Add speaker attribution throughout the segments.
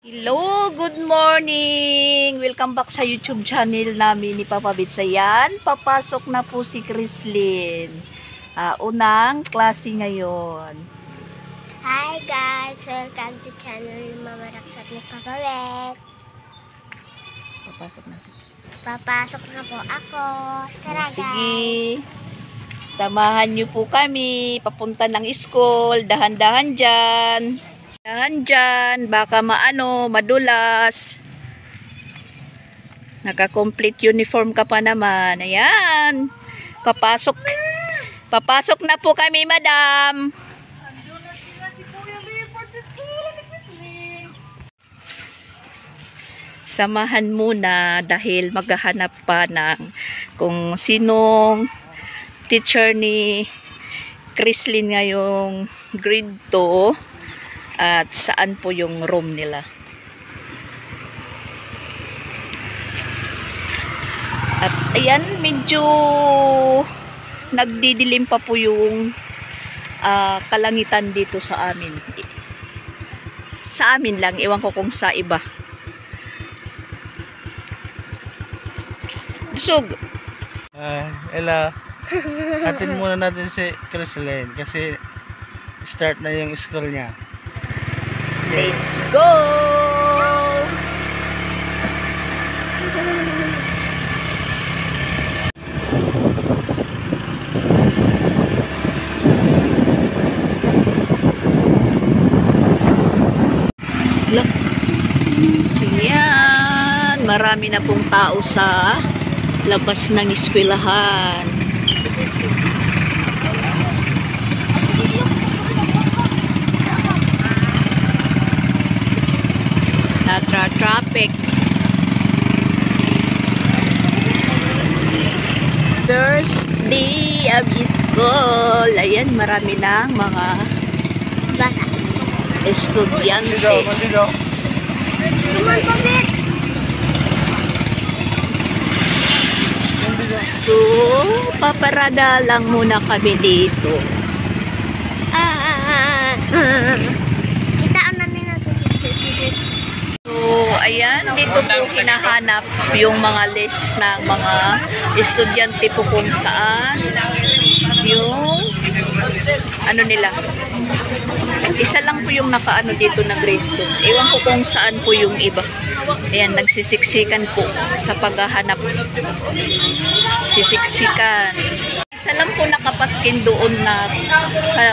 Speaker 1: Hello, good morning! Welcome back sa YouTube channel namin ni Papa Bits. Ayan, papasok na po si Chrislyn. Unang klase ngayon.
Speaker 2: Hi guys! Welcome to channel ni Mama Raksat ni Papa Bits.
Speaker 1: Papasok na.
Speaker 2: Papasok na po ako. Tara guys!
Speaker 1: Sige. Samahan niyo po kami. Papunta ng school. Dahan-dahan dyan. Dahan dyan. Baka madulas. Naka-complete uniform ka pa naman. Ayan. Papasok. Papasok na po kami, madam. Samahan muna dahil maghahanap pa ng kung sinong teacher ni Chrislyn ngayong grade 2 at saan po yung room nila. At ayan, medyo nagdidilim pa po yung kalangitan dito sa amin. Sa amin lang, ewan ko kung sa iba. Busog.
Speaker 3: Ella, atin muna natin si Chrislyn kasi start na yung school niya.
Speaker 1: Let's go! Ayan, marami na pong tao sa labas ng eskwelahan. Traffic. First day of school. Ayan, marami na mga estudyante. So, paparada lang muna kami dito. Ayan, dito po hinahanap yung mga list ng mga estudyante po kung saan yung ano nila. Isa lang po yung nakaano dito na grade 2. Ewan ko kung saan po yung iba. Ayan, nagsisiksikan po sa paghahanap. Sisiksikan. Isa lang po nakapaskin doon na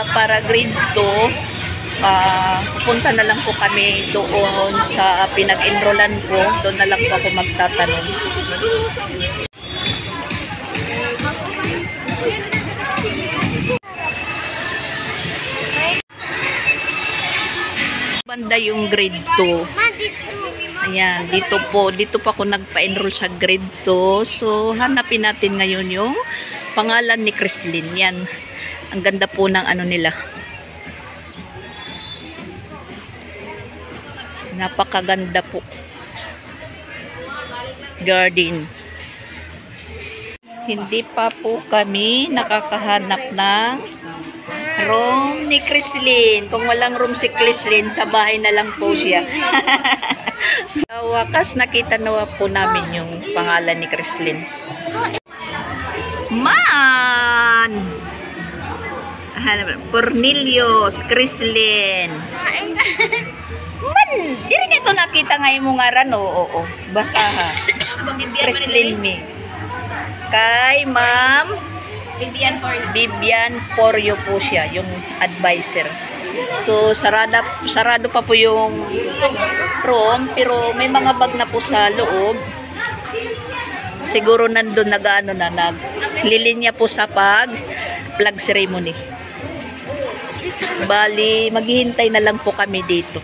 Speaker 1: para grade 2. Pupunta na lang po kami doon sa pinag-enrollan ko. Doon na lang po ako magtatanong. Banda yung grade 2. Ayan, dito po ako nagpa-enroll sa grade 2. So, hanapin natin ngayon yung pangalan ni Chrislyn. Yan. Ang ganda po ng ano nila. Napakaganda po. Garden. Hindi pa po kami nakakahanap ng room ni Chrislyn. Kung walang room si Chrislyn, sa bahay na lang po siya. Sa wakas, nakita na po namin yung pangalan ni Chrislyn. Man! Cornelius Chrislyn. Diri ka ito nakita ngayon mo nga ran, oo. Basa ha. Chrislyn me. Kay Ma'am Vivian Poryo po siya, yung advisor. So, sarado pa po yung room, pero may mga bag na po sa loob. Siguro nandun naglilinya po sa flag ceremony. Bali, maghihintay na lang po kami dito.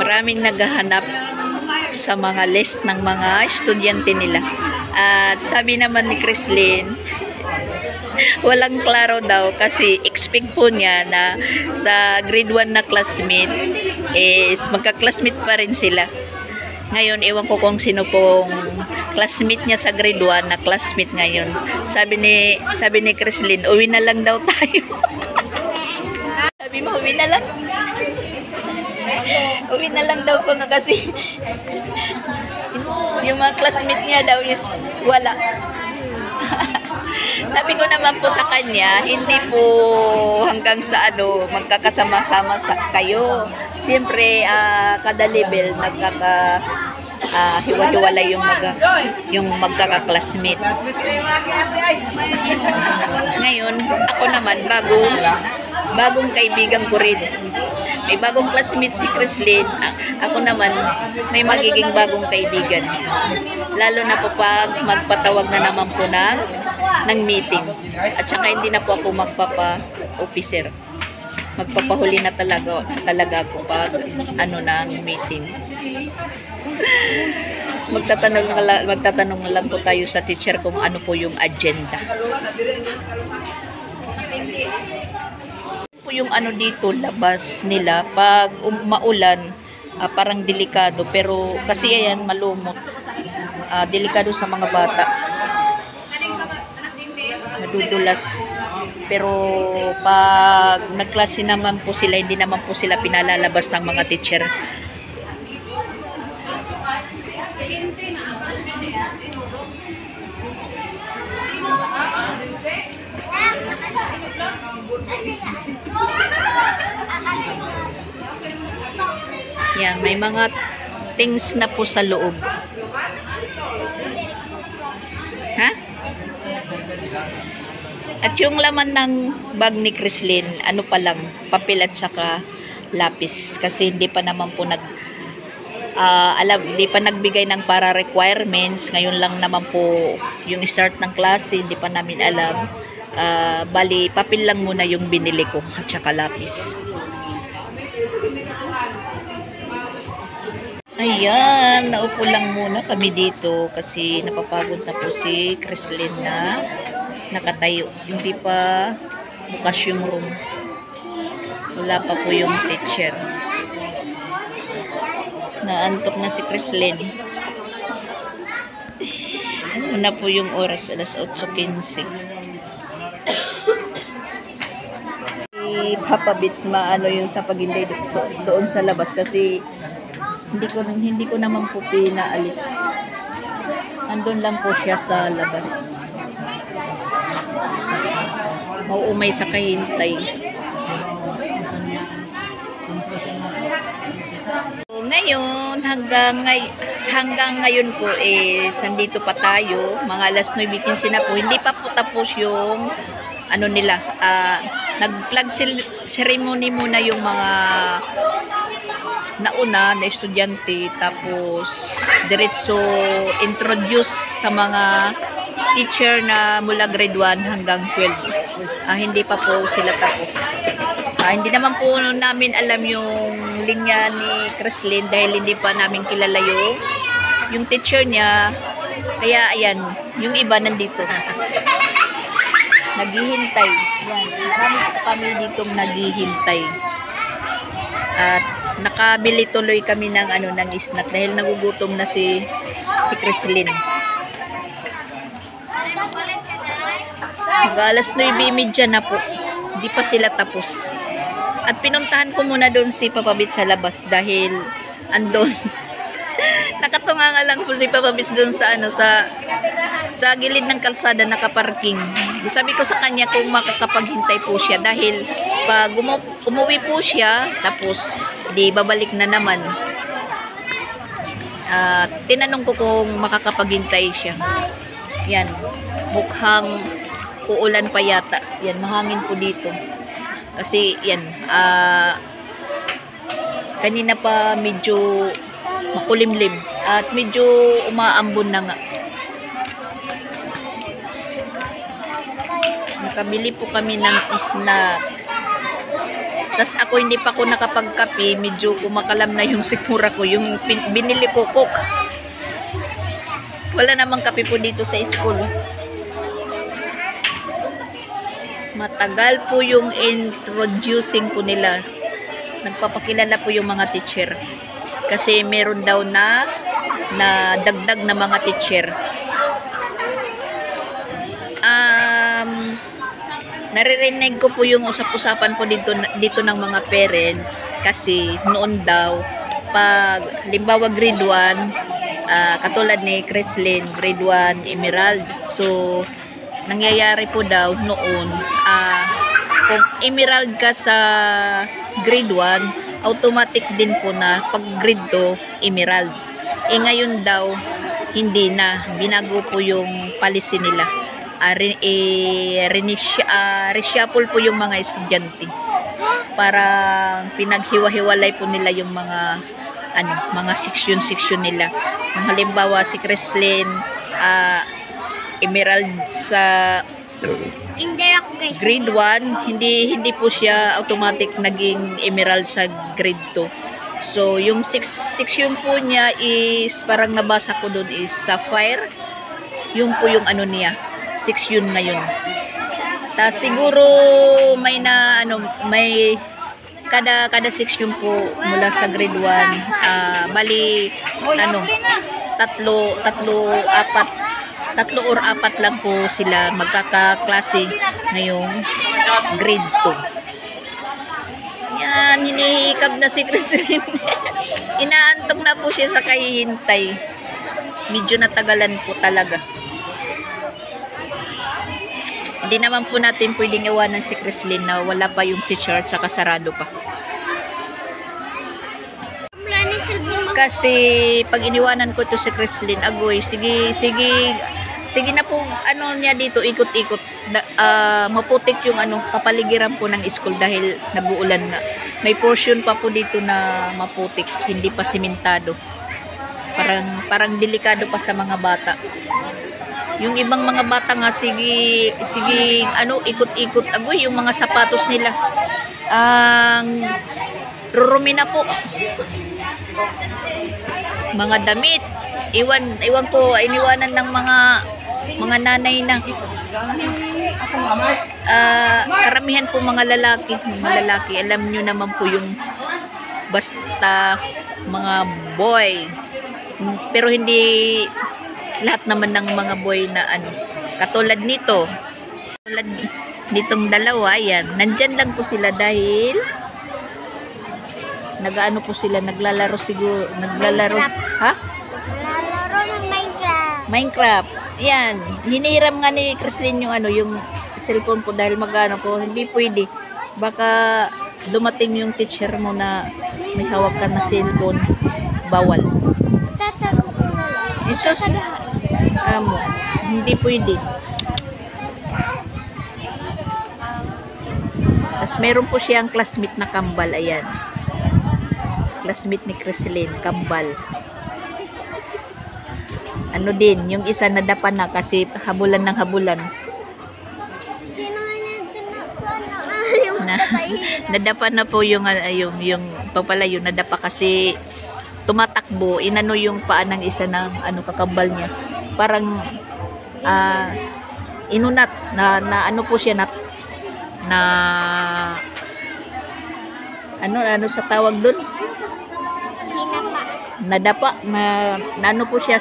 Speaker 1: Maraming naghahanap sa mga list ng mga estudyante nila. At sabi naman ni Chrislyn, walang klaro daw kasi expect po niya na sa grade 1 na classmate is magka-classmate pa rin sila. Ngayon, ewan ko kung sino pong classmate niya sa grade 1 na classmate ngayon. Sabi ni Chrislyn, uwi na lang daw tayo. Sabi mo, uwi na lang. Uwi na lang daw ko na kasi yung mga classmate niya daw is wala. Sabi ko naman po sa kanya, hindi po hanggang sa magkakasama-sama kayo. Siyempre, kada level hiwa-hiwalay yung magkaka-classmate. Ngayon, ako naman, bagong kaibigan ko rin. May bagong classmate si Chrislyn. Ako naman, may magiging bagong kaibigan. Lalo na po pag magpatawag na naman po ng meeting. At saka hindi na po ako magpapa-officer. Magpapahuli na talaga ako pag ng meeting. Magtatanong na lang po tayo sa teacher kung ano po yung agenda. Po yung dito, labas nila pag maulan, parang delikado, pero kasi ayan malumot, delikado sa mga bata, madudulas. Pero pag nagklase naman po sila, hindi naman po sila pinalalabas ng mga teacher. Yan, may mga things na po sa loob. Ha? At yung laman ng bag ni Chrislyn, pa lang, papel at saka lapis. Kasi hindi pa naman po hindi pa nagbigay ng para requirements. Ngayon lang naman po yung start ng klase, hindi pa namin alam. Bali, papel lang muna yung binili ko at saka lapis. Ayan, naupo lang muna kami dito kasi napapagod na po si Chrislyn na nakatayo. Hindi pa bukas yung room. Wala pa po yung teacher. Naantok na si Chrislyn. Ano na po yung oras? Alas 8:15. Papa Bits yung sa paghintay doon sa labas kasi hindi ko naman po pinaalis. Andun lang po siya sa labas. Mauumay sa kahintay. So, ngayon, hanggang ngayon po nandito pa tayo. Mga alas 9:15 na po. Hindi pa po tapos yung nila. Nag-flag ceremony muna yung mga nauna na estudyante, tapos diretso introduce sa mga teacher na mula grade 1 hanggang 12. Hindi pa po sila tapos. Hindi naman po namin alam yung linya ni Chrislyn dahil hindi pa namin kilala yung teacher niya. Kaya ayan, yung iba nandito. Naghihintay. Yan, marami kami dito naghihintay. At nakabili tuloy kami ng ng snack dahil nagugutom na si Chrislyn. Alas 9:30 na po. Hindi pa sila tapos. At pinuntahan ko muna doon si Papa Bits sa labas dahil andon. Nakatunga nga lang po si Papa Bits doon sa gilid ng kalsada nakaparking. Sabi ko sa kanya kung makakapaghintay po siya dahil pag umuwi po siya tapos di babalik na naman. Tinanong ko kung makakapaghintay siya. Yan, mukhang uulan pa yata. Yan, mahangin po dito. Kasi yan, kanina pa medyo makulimlim at medyo umaambon na nga. Nakabili po kami ng snack. Tapos ako hindi pa ako nakapagkape, medyo kumakalam na yung sikmura ko, yung binili ko Coke. Wala namang kape po dito sa school. Matagal po yung introducing po nila. Nagpapakilala po yung mga teacher. Kasi meron daw na dagdag na mga teacher. Naririnig ko po yung usap-usapan po dito ng mga parents kasi noon daw pag halimbawa grade 1, katulad ni Creslin, grade 1 Emerald. So nangyayari po daw noon, kung Emerald ka sa grade 1, automatic din po na pag grade 2 Emerald. Ngayon daw hindi na, binago po yung policy nila. Reshuffle po yung mga estudyante. Para pinaghiwa-hiwalay po nila yung mga mga section nila. Kung halimbawa si Creslin Emerald sa grade 1, hindi po siya automatic naging Emerald sa grade 2. So yung section po niya is, parang nabasa ko doon, is Sapphire. Yung po yung niya, section ngayon. Tas siguro may may kada section po mula sa grade 1, bali tatlo or apat lang po sila magkakaklase ngayong grade 2. Yan, hinihikab na si Creslin. Inaantog na po siya sa kahihintay. Medyo natagalan po talaga. Hindi naman po natin pwedeng iwanan si Creslin na wala pa yung teacher at saka sarado pa. Kasi pag iniwanan ko to si Creslin, agoy, sige na po, niya dito, ikot-ikot. Maputik yung kapaligiran po ng school dahil nag-uulan nga. May portion pa po dito na maputik, hindi pa simentado. Parang delikado pa sa mga bata. Yung ibang mga bata nga, sige, ikot-ikot, agoy, yung mga sapatos nila. Rurumi na po. Mga damit, iwan ko, iniwanan ng mga nanay na. Karamihan po mga lalaki, alam nyo naman po yung basta mga boy, pero hindi lahat naman ng mga boy na katulad nitong dalawa, yan, nandyan lang po sila dahil po sila, naglalaro siguro, naglalaro ng Minecraft. Yan, hinihiram nga ni Creslin yung cellphone po dahil ko, hindi pwede. Baka dumating yung teacher mo na may hawak ka na cellphone, bawal. Isus, hindi pwede. Tapos meron po siyang classmate na kambal, ayan. Classmate ni Creslin, kambal. Din, yung isa nadapa na kasi habulan ng habulan. Nadapa na po yung papalayo, nadapa kasi tumatakbo, yung paa ng isa ng kakambal niya. Parang inunat na po siya sa tawag doon? Nadapa na po siya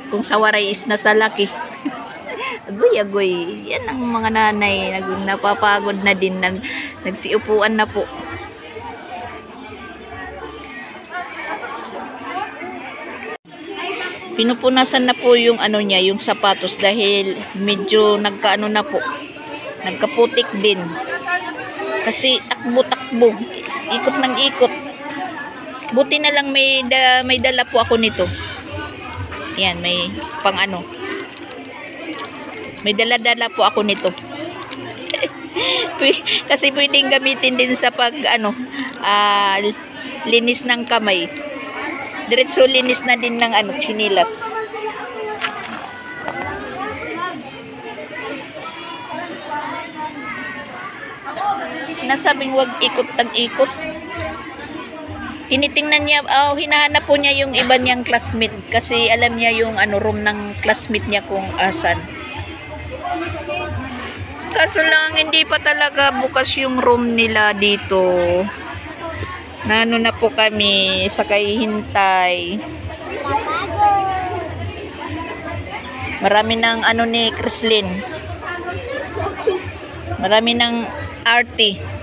Speaker 1: kung sa waray is nasa laki. Agoy. Yan ang mga nanay, napapagod na din, nagsiupuan na po. Pinupunasan na po yung niya, yung sapatos dahil medyo na po. Nagkaputik din. Kasi takbo-takbo, ikot ng ikot. Buti na lang may dala po ako nito. Yan, may may dala-dala po ako nito. Kasi pwedeng gamitin din sa pag linis ng kamay. Diretso linis na din ng chinilas. Sinasabing wag ikot ng ikot. Tinitingnan niya, hinahanap po niya yung iba niyang classmate kasi alam niya yung room ng classmate niya kung asan. Kaso lang hindi pa talaga bukas yung room nila dito. Na po kami sa kahihintay. Marami ng ni Creslin. Marami ng arty.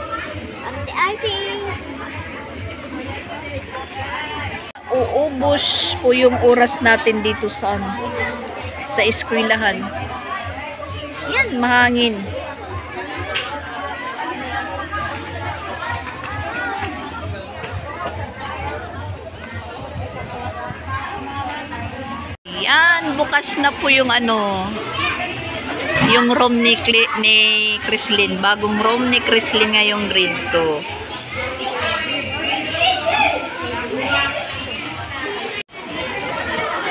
Speaker 1: Uubos po yung oras natin dito sa sa eskwelahan. Yan, mahangin. Yan, bukas na po yung yung room ni Chrislyn. Bagong room ni Chrislyn ngayong grade 2.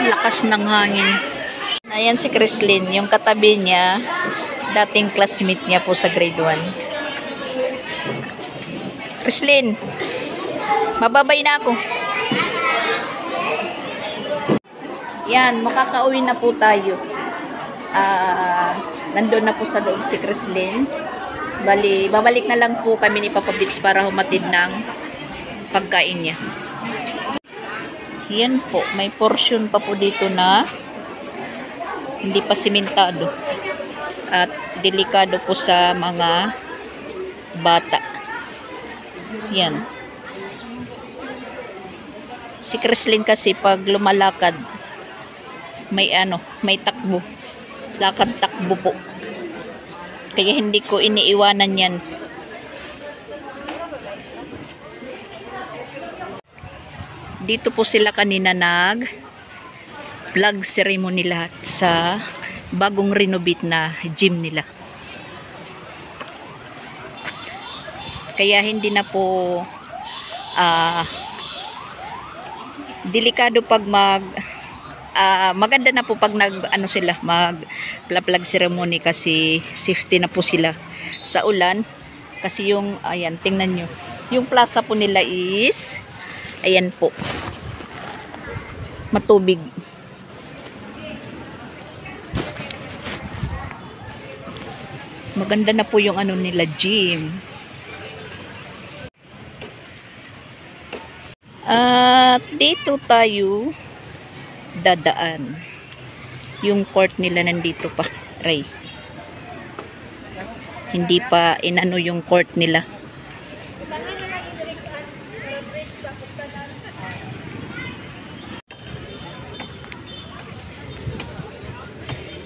Speaker 1: Lakas ng hangin. Ayan si Chrislyn, yung katabi niya, dating classmate niya po sa grade 1. Chrislyn, mababay na ako. Yan, makakauwi na po tayo. Nandun na po sa loob si Chrislyn. Bali, babalik na lang po kami ni Papa Bits para humatid ng pagkain niya. Yan po, may portion pa po dito na hindi pa simentado. At delikado po sa mga bata. Yan. Si Chrislyn kasi pag lumalakad, may takbo. Lakad takbo po. Kaya hindi ko iniiwanan yan. Dito po sila kanina vlog ceremony lahat sa bagong renovate na gym nila. Kaya hindi na po delikado pag maganda na po pag mag plug ceremony kasi safety na po sila sa ulan. Kasi yung, ayan, tingnan nyo. Yung plaza po nila is, ayan po, matubig. Maganda na po yung nila, gym. At dito tayo dadaan. Yung court nila nandito pa, Ray. Hindi pa yung court nila.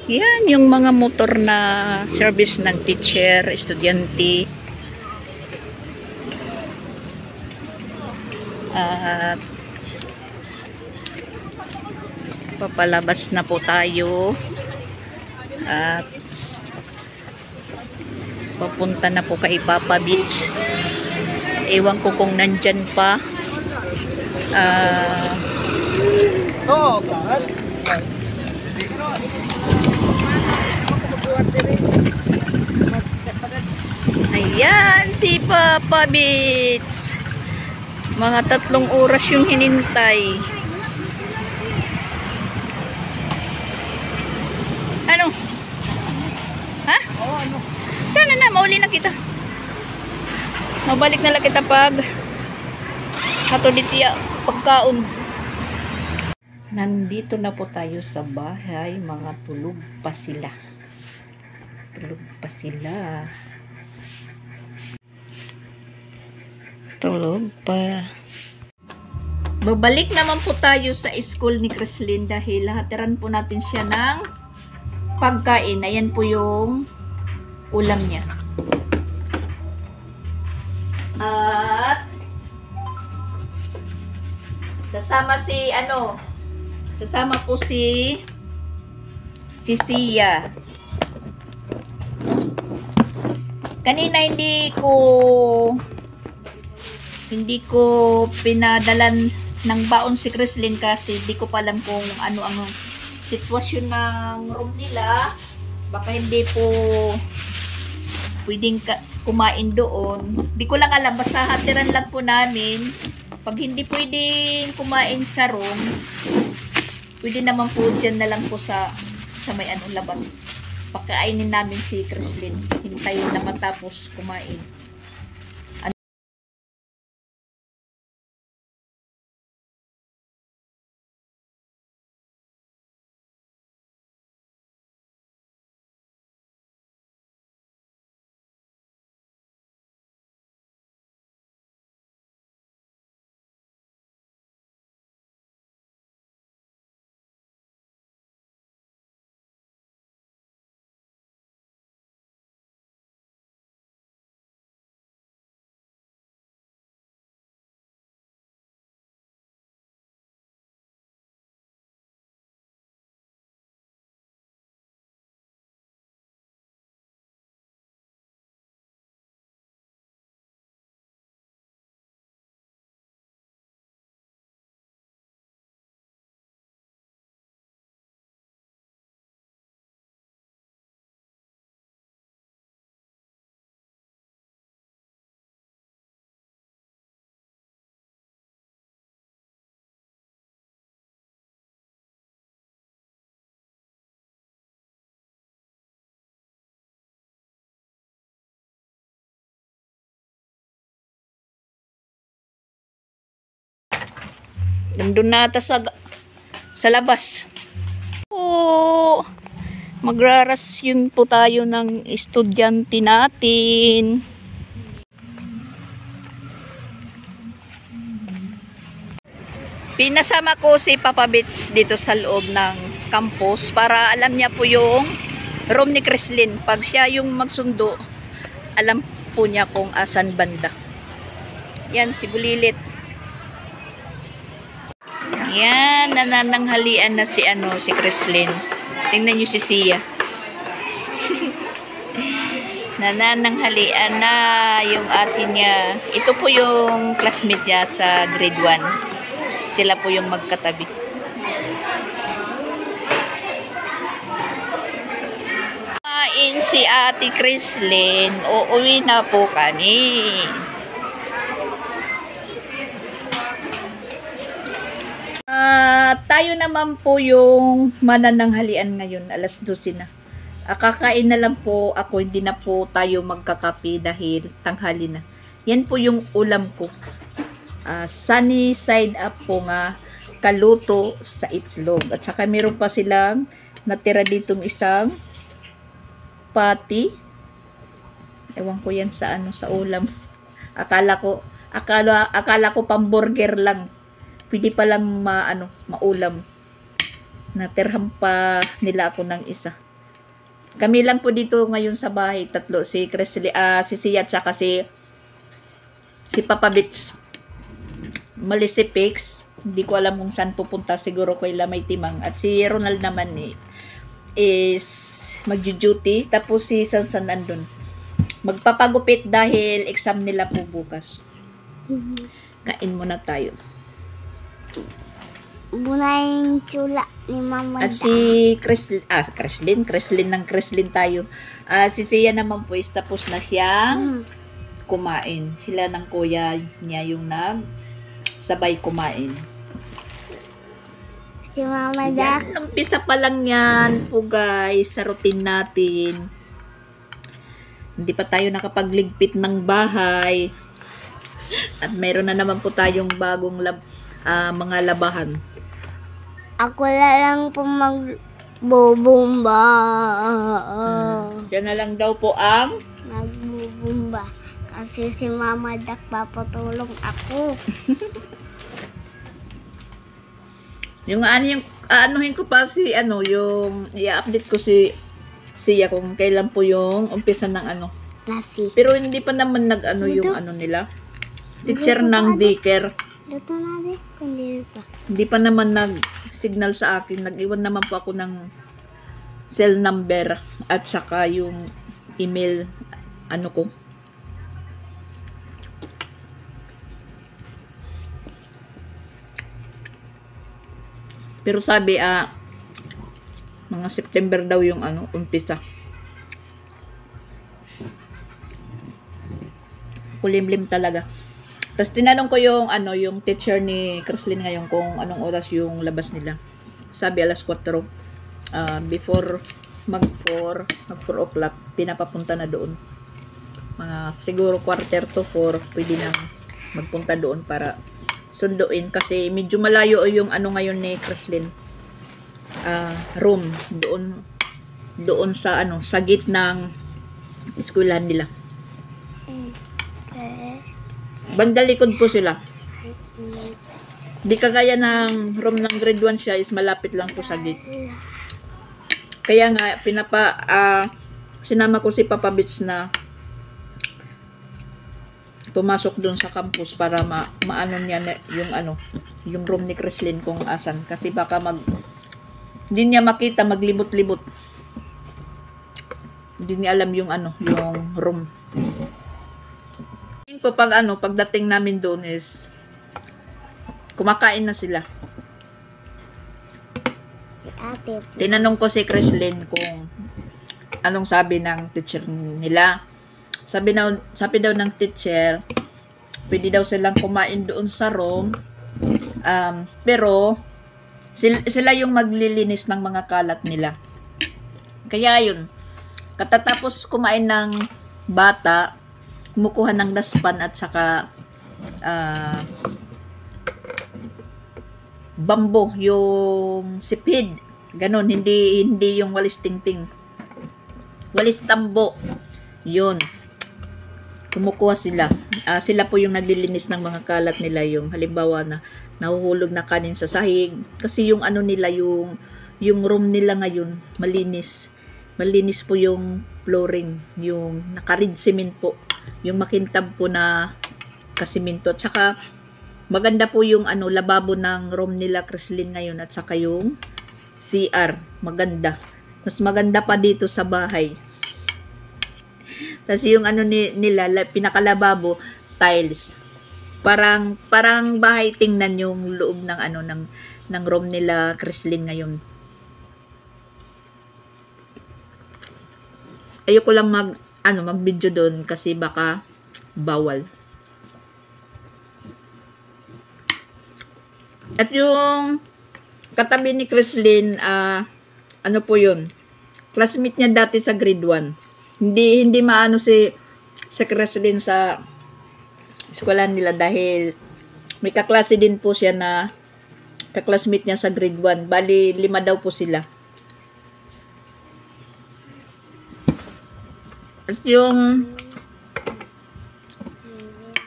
Speaker 1: Yan yung mga motor na service ng teacher, estudyante. At papalabas na po tayo at papunta na po kay Papa Beach. Ewan ko kung nandyan pa. Ayan si Papa Beach. Mga 3 oras yung hinintay. Ano? Ha? Tara na, mauli na kita. Mabalik na lang kita pag katulitiya pagkaon. Nandito na po tayo sa bahay. Mga tulog pa sila. Tulog pa sila. Tulog pa. Babalik naman po tayo sa school ni Chrislyn dahil hatiran po natin siya ng pagkain. Ayan po yung ulam niya. At sasama po si Sia. Kanina hindi ko pinadalan ng baon si Chrislyn kasi hindi ko pa alam kung ano ang sitwasyon ng room nila. Baka hindi po pwedeng kumain doon. Di ko lang alam, basta hatiran lang po namin. Pag hindi pwedeng kumain sa room, pwede naman po dyan na lang po sa may labas. Pakainin namin si Chrislyn. Hintayin na matapos kumain. Nandun na ata sa labas. Oh, magrarasyon po tayo ng estudyante natin. Pinasama ko si Papa Bits dito sa loob ng campus para alam niya po yung room ni Chrislyn. Pag siya yung magsundo, alam po niya kung asan banda. Yan, si Bulilit. Yan, nanananghalian na si Chrislyn. Tingnan niyo si Sia. Nanananghalian na yung atin niya. Ito po yung classmate niya sa grade 1. Sila po yung magkatabi. Kain si Ate Chrislyn. Uuwi na po kami. Tayo naman po yung manananghalian ngayon. Alas 12 na. Kakain na lang po ako. Hindi na po tayo magkakape dahil tanghali na. Yan po yung ulam ko. Sunny side up po nga kaluto sa itlog. At saka meron pa silang natira ditong isang patty. Ewan ko yan sa sa ulam. Akala ko pang-burger lang. Pwede pa lang maulam. Natirham pa nila ako ng isa. Kami lang po dito ngayon sa bahay. Tatlo. Si Chrisley, si Sia at saka si Papa Bits. Malis si Pix. Hindi ko alam kung saan pupunta. Siguro kay Lamay Timang. At si Ronald naman is magjo-duty. Tapos si Sansan andun. Magpapagupit dahil exam nila po bukas. Kain muna tayo.
Speaker 2: Muna yung tsula ni Mama.
Speaker 1: At si Chrislyn tayo. Si Sia naman po is tapos na siyang kumain. Sila ng kuya niya yung sabay kumain.
Speaker 2: Si Mama Dak.
Speaker 1: Umpisa pa lang yan po guys sa routine natin. Hindi pa tayo nakapagligpit ng bahay. At meron na naman po tayong bagong mga labahan.
Speaker 2: Ako na lang po magbubumba.
Speaker 1: Yan na lang daw po ang
Speaker 2: Magbubumba. Kasi si Mama Dak papatulong ako.
Speaker 1: yung aanuhin ko pa yung i-update ko si Sia kung kailan po yung umpisa ng
Speaker 2: Klase.
Speaker 1: Pero hindi pa naman yung nila. Teacher ng daycare.
Speaker 2: Dito na rin. Kundi pa.
Speaker 1: Hindi pa naman nag-signal sa akin. Nag-iwan naman po ako ng cell number at saka yung email ko. Pero sabi mga September daw yung umpisa. Kulimlim talaga. Tapos tinanong ko yung yung teacher ni Chrislyn ngayon kung anong oras yung labas nila. Sabi alas 4. Before mag 4 o'clock pinapapunta na doon. Mga siguro 3:45 pwede nang magpunta doon para sunduin kasi medyo malayo yung ngayon ni Chrislyn. Room doon sa sa gate ng eskwelahan nila. Banda likod po sila. Di kagaya ng room ng grade 1 siya is malapit lang po sa gate. Kaya nga sinama ko si Papa Bits na pumasok doon sa campus para maano niya yung room ni Chrislyn kung asan kasi baka hindi niya makita, maglibot-libot. Hindi niya alam yung yung room. Pagdating namin doon is kumakain na sila.
Speaker 2: Ate.
Speaker 1: Tinanong ko si Chrislyn kung anong sabi ng teacher nila. Sabi daw ng teacher, pwede daw silang kumain doon sa room. Pero sila yung maglilinis ng mga kalat nila. Kaya yun, katatapos kumain ng bata, kumukuha ng daspan at saka bambo, yung sipid. Ganon, hindi yung walis tingting. Walis tambo. Yun. Kumukuha sila. Sila po yung naglilinis ng mga kalat nila, yung halimbawa na nahuhulog na kanin sa sahig. Kasi yung ano nila, yung room nila ngayon, malinis. Malinis po yung flooring, yung naka-red cement po. Yung makintab po na kasiminto. Tsaka maganda po yung lababo ng room nila, Chrislyn, ngayon, at saka yung CR. Maganda. Mas maganda pa dito sa bahay. Tapos yung nila, pinakalababo, tiles. Parang bahay tingnan yung loob ng ng room nila, Chrislyn, ngayon. Ayoko lang mag-video doon kasi baka bawal. At yung katabi ni Chrislyn, ano po yun? Classmate niya dati sa grade 1. Hindi maano si Chrislyn sa eskwela nila dahil may kaklase din po siya na kaklasmate niya sa grade 1. Bali, 5 daw po sila. At yung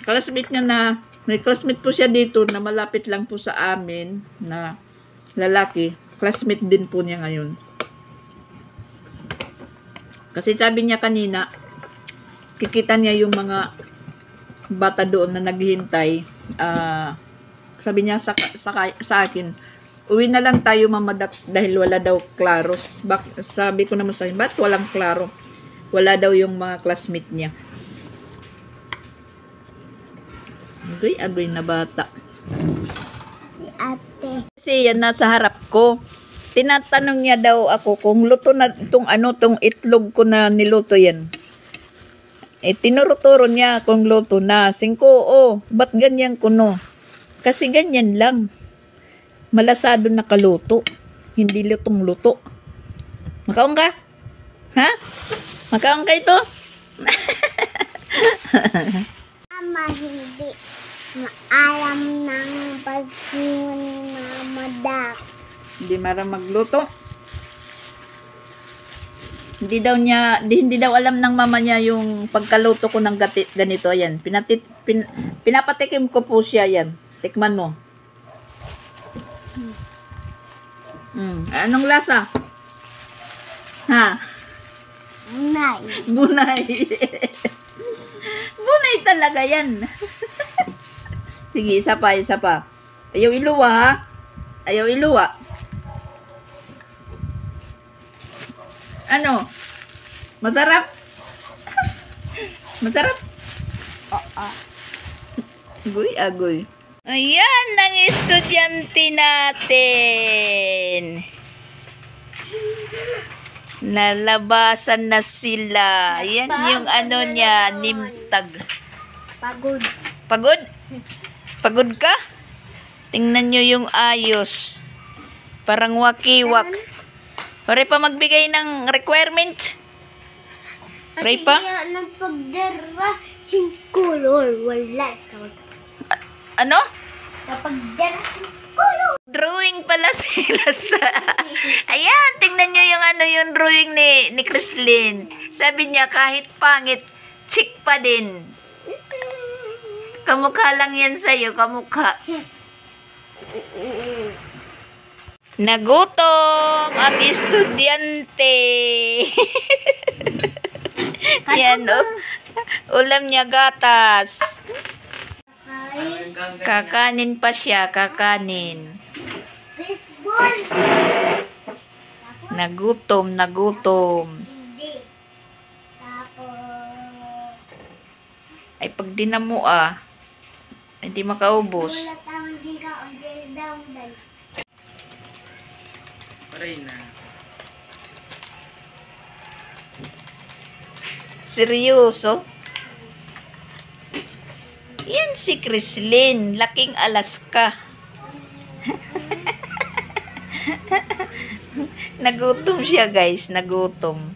Speaker 1: classmate niya may classmate po siya dito na malapit lang po sa amin na lalaki. Classmate din po niya ngayon. Kasi sabi niya kanina, kikita niya yung mga bata doon na naghihintay. Sabi niya sa akin, uwi na lang tayo, Mama Dax, dahil wala daw klaro. Sabi ko naman sa akin, ba't walang klaro? Wala daw yung mga classmate niya. Agoy na bata.
Speaker 2: Si ate.
Speaker 1: Kasi yan nasa harap ko. Tinatanong niya daw ako kung luto na itong itlog ko na niluto yan. Tinuro-turo niya kung luto na. Singko, ba't ganyan ko no? Kasi ganyan lang. Malasado na kaluto. Hindi lutong luto. Makaon ka? Ha? Makaon ka ito?
Speaker 2: Mama, hindi maalam ng pagkiwan ni Mama Dax.
Speaker 1: Hindi marang magluto. Hindi daw alam ng mama niya yung pagkaluto ko ng ganito. Yan. Pinapatikim ko po siya yan. Tikman mo. Anong lasa? Ha?
Speaker 2: Nay.
Speaker 1: Bunay. Bunay talaga yan. Sige, isa pa. Ayaw iluwa, ha? Ayaw iluwa. Ano? Masarap? Masarap? Agoy. Ayan ang estudyante natin. Nalabasan na sila. Yan yung niya, nimtag.
Speaker 2: Pagod.
Speaker 1: Pagod? Pagod ka? Tingnan nyo yung ayos. Parang wakiwak. Pare pa magbigay ng requirements. Pare pa?
Speaker 2: Kaya napagdara yung color. Wala.
Speaker 1: Ano?
Speaker 2: Kapag dara yung color.
Speaker 1: Drawing pala sila sa... Ayan, tingnan nyo yung drawing ni Chrislyn. Sabi niya, kahit pangit, chick pa din. Kamukha lang yan sa'yo, kamukha. Nagutom ang estudyante. Yan, ulam niya gatas. Kakanin pa siya, kakanin.
Speaker 2: Baseball.
Speaker 1: Nagutom.
Speaker 2: Hindi. Tapos.
Speaker 1: Ay, pag dinamo hindi makaubos.
Speaker 2: Wala tawang din ka. Ang down.
Speaker 3: Paray na.
Speaker 1: Seryoso? Yan si Chrislyn, laking Alaska. Nagutom siya, guys, nagutom.